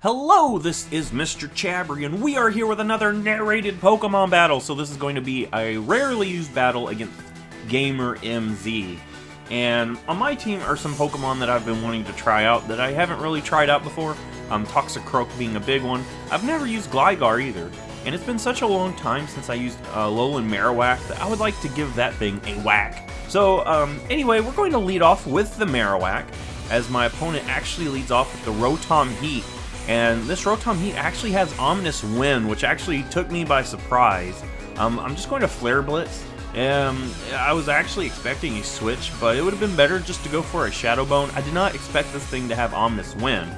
Hello, this is Mr. Chabry, and we are here with another narrated Pokemon battle. So this is going to be a rarely used battle against Gamer MZ. And on my team are some Pokemon that I've been wanting to try out that I haven't really tried out before. Honchcrow being a big one. I've never used Gligar either, and it's been such a long time since I used Alolan Marowak that I would like to give that thing a whack. So anyway, we're going to lead off with the Marowak, as my opponent actually leads off with the Rotom Heat. And this Rotom Heat actually has Ominous Wind, which actually took me by surprise. I'm just going to Flare Blitz. I was actually expecting a switch, but it would have been better just to go for a Shadow Bone. I did not expect this thing to have Ominous Wind.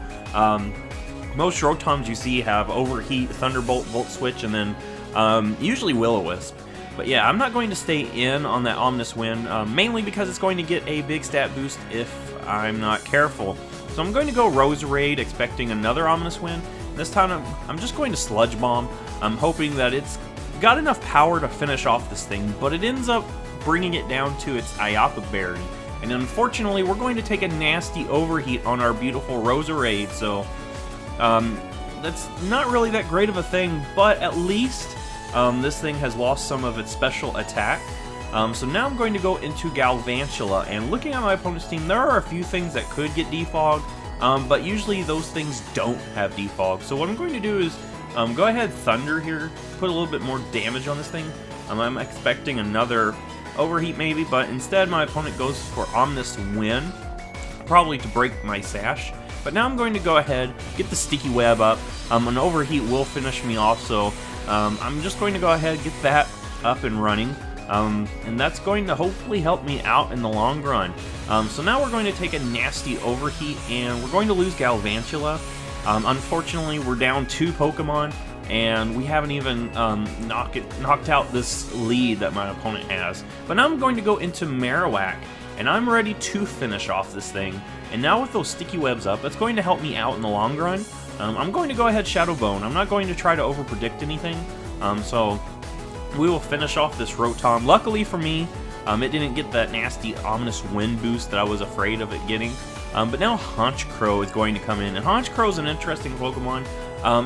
Most Rotoms you see have Overheat, Thunderbolt, Volt Switch, and then usually Will-O-Wisp. But yeah, I'm not going to stay in on that Ominous Wind, mainly because it's going to get a big stat boost if I'm not careful. So I'm going to go Roserade, expecting another Ominous Wind. This time I'm just going to Sludge Bomb. I'm hoping that it's got enough power to finish off this thing, but it ends up bringing it down to its Ayapa Berry. And unfortunately, we're going to take a nasty Overheat on our beautiful Roserade, so that's not really that great of a thing, but at least this thing has lost some of its special attack. So now I'm going to go into Galvantula, and looking at my opponent's team, there are a few things that could get defogged, but usually those things don't have defog. So what I'm going to do is go ahead Thunder here, put a little bit more damage on this thing. I'm expecting another Overheat maybe, but instead my opponent goes for Ominous Wind, probably to break my Sash. But now I'm going to go ahead, get the Sticky Web up. An Overheat will finish me off, so I'm just going to go ahead and get that up and running. And that's going to hopefully help me out in the long run. So now we're going to take a nasty Overheat, and we're going to lose Galvantula. Unfortunately, we're down 2 Pokemon, and we haven't even knocked out this lead that my opponent has. But now I'm going to go into Marowak, and I'm ready to finish off this thing. And now with those Sticky Webs up, that's going to help me out in the long run. I'm going to go ahead Shadow Bone. I'm not going to try to overpredict anything. So we will finish off this Rotom. Luckily for me, it didn't get that nasty Ominous Wind boost that I was afraid of it getting. But now Honchcrow is going to come in, and Honchcrow is an interesting Pokemon.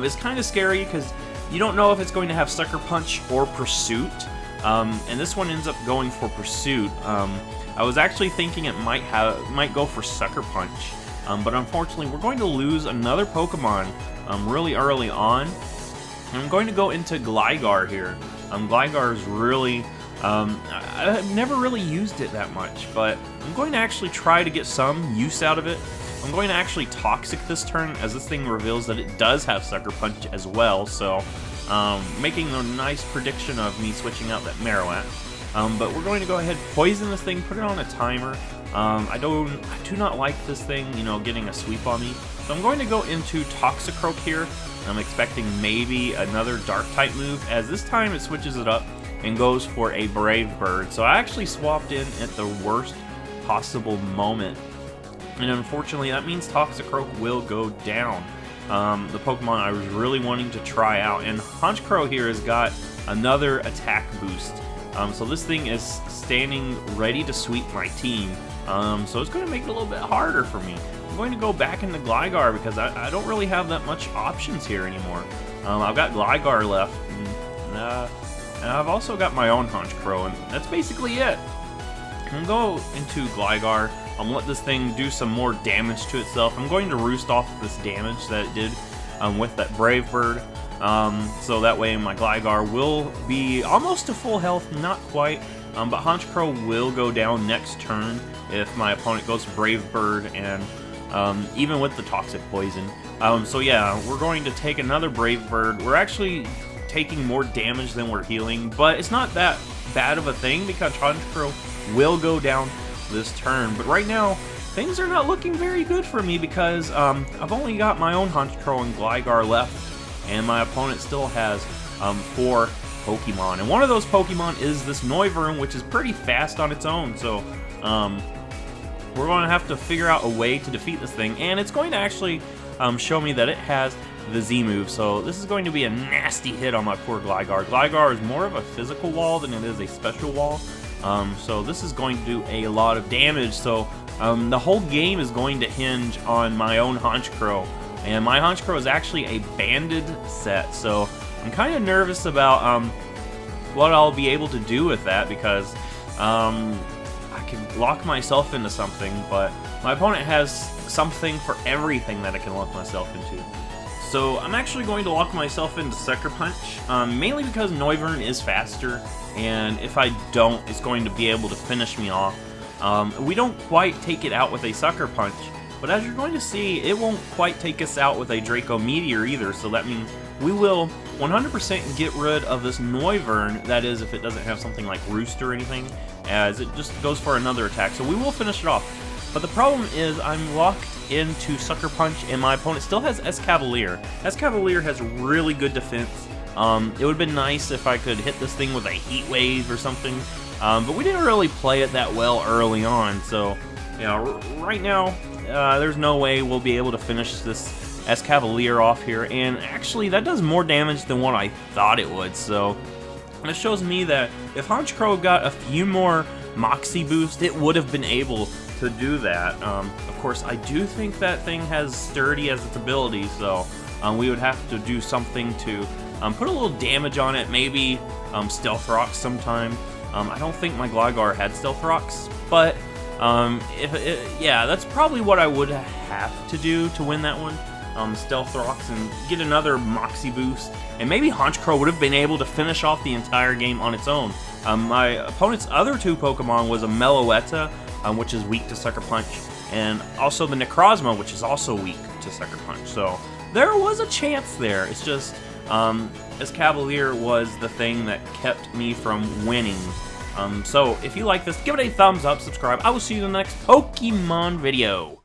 It's kind of scary because you don't know if it's going to have Sucker Punch or Pursuit, and this one ends up going for Pursuit. I was actually thinking it might go for Sucker Punch, but unfortunately we're going to lose another Pokemon really early on. And I'm going to go into Gligar here. Gligar is really, I've never really used it that much, but I'm going to actually try to get some use out of it. I'm going to actually Toxic this turn, as this thing reveals that it does have Sucker Punch as well, so making a nice prediction of me switching out that Marowak. But we're going to go ahead, poison this thing, put it on a timer. I do not like this thing, getting a sweep on me. So I'm going to go into Toxicroak here. I'm expecting maybe another Dark-type move, as this time it switches it up and goes for a Brave Bird. So I actually swapped in at the worst possible moment. And unfortunately, that means Toxicroak will go down. The Pokemon I was really wanting to try out. And Honchcrow here has got another attack boost. So this thing is standing ready to sweep my team. So it's going to make it a little bit harder for me. I'm going to go back into Gligar because I don't really have that much options here anymore. I've got Gligar left, and I've also got my own Honchcrow, and that's basically it. I'm going to go into Gligar. I'm going to let this thing do some more damage to itself. I'm going to roost off this damage that it did with that Brave Bird. So that way my Gligar will be almost to full health, not quite, but Honchcrow will go down next turn if my opponent goes Brave Bird, and even with the Toxic Poison. So yeah, we're going to take another Brave Bird. We're actually taking more damage than we're healing, but it's not that bad of a thing because Honchcrow will go down this turn. But right now, things are not looking very good for me because I've only got my own Honchcrow and Gligar left, and my opponent still has 4 Pokemon. And one of those Pokemon is this Noivern, which is pretty fast on its own, so we're going to have to figure out a way to defeat this thing, and it's going to actually show me that it has the Z move, so this is going to be a nasty hit on my poor Gligar. Gligar is more of a physical wall than it is a special wall, so this is going to do a lot of damage, so the whole game is going to hinge on my own Honchcrow And my Honchcrow is actually a banded set, so I'm kind of nervous about what I'll be able to do with that, because I can lock myself into something, but my opponent has something for everything that I can lock myself into. So I'm actually going to lock myself into Sucker Punch, mainly because Noivern is faster, and if I don't, it's going to be able to finish me off. We don't quite take it out with a Sucker Punch, but as you're going to see, it won't quite take us out with a Draco Meteor either, so that means we will 100% get rid of this Noivern, that is if it doesn't have something like Roost or anything, as it just goes for another attack, so we will finish it off. But the problem is I'm locked into Sucker Punch, and my opponent still has Escavalier. Escavalier has really good defense. It would have been nice if I could hit this thing with a Heat Wave or something, but we didn't really play it that well early on, so you know, right now there's no way we'll be able to finish this Escavalier off here, and actually that does more damage than what I thought it would, so it shows me that if Honchcrow got a few more Moxie boost, it would have been able to do that. Of course, I do think that thing has Sturdy as its ability, so we would have to do something to put a little damage on it, maybe Stealth Rocks sometime. I don't think my Gligar had Stealth Rocks, but yeah, that's probably what I would have to do to win that one. Stealth Rocks and get another Moxie boost, and maybe Honchcrow would have been able to finish off the entire game on its own. My opponent's other two Pokemon was a Meloetta, which is weak to Sucker Punch, and also the Necrozma, which is also weak to Sucker Punch. So there was a chance there. It's just Escavalier was the thing that kept me from winning. So if you like this, give it a thumbs up, subscribe. I will see you in the next Pokemon video.